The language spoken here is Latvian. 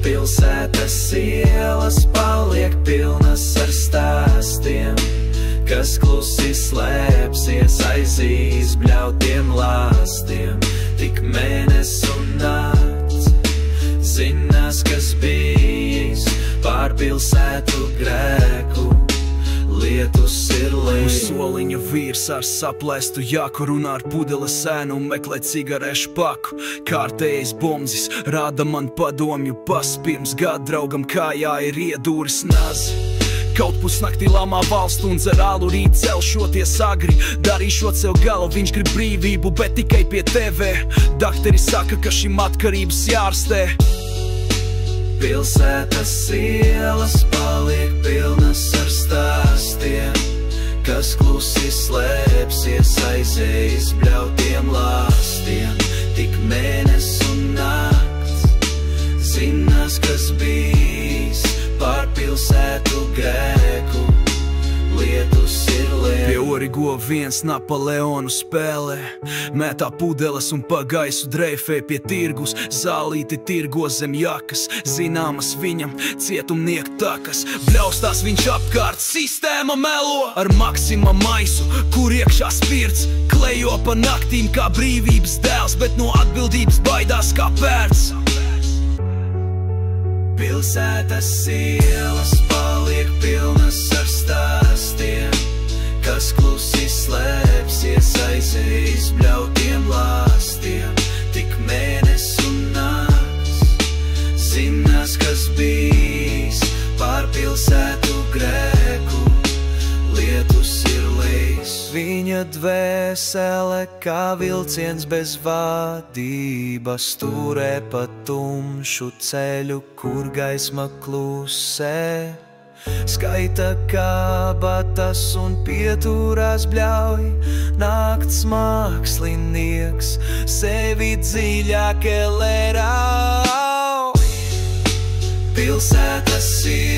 Pilsētas ielas paliek pilnas ar stāstiem, kas klusi slēpsies aiz izbļautiem lāstiem. Tik mēnesis un nakts zinās, kas bijis pār pilsētu grēku. Lietus ir lejs. Uz soliņa vīrs ar saplēstu jaku runā ar pudeles sēnu un meklē cigarešu paku. Kārtējais bomzis rāda man padomju pas, pirms gada draugam kājā ir iedūris nazi. Kaut pusnaktī lamā valstu un dzer alu, rīt celšoties agri, darīšot sev galu. Viņš grib brīvību, bet tikai pie TV. Dakteri saka, ka šim atkarības jārastē. Pilsētas ielas paliek pilnas ar stāstiem, kas klusi slēpsies aiz izbļautiem lāstiem. Tik mēnesis un nakts zinās, kas bijis pār pilsētu grēku. Lietus ir lēns. Pie origo viens Napoleonu spēlē, mētā pudeles un pa gaisu dreifē. Pie tirgus zālīti tirgo zem jakas, zināmas viņam cietumnieku takas. Bļaustās viņš apkārt, sistēma melo ar Maksima maisu, kur iekšā spirts. Klejo pa naktīm kā brīvības dēls, bet no atbildības baidās kā pērts. Pilsētas ielas paliek pilnas ar stāstiem, kas klusi slēpsies aiz izbļautiem lāstiem. Tik mēnesis un nakts zinās, kas bijis pār pilsētu grēku. Lietus ir lejs. Viņa dvēsele kā vilciens bez vadības, turē pa tumšu ceļu, kur gaisma klusē. Skaita kabatas un pieturās bļauj, nakts mākslinieks sevi dziļāk elērauj. Pilsētas ir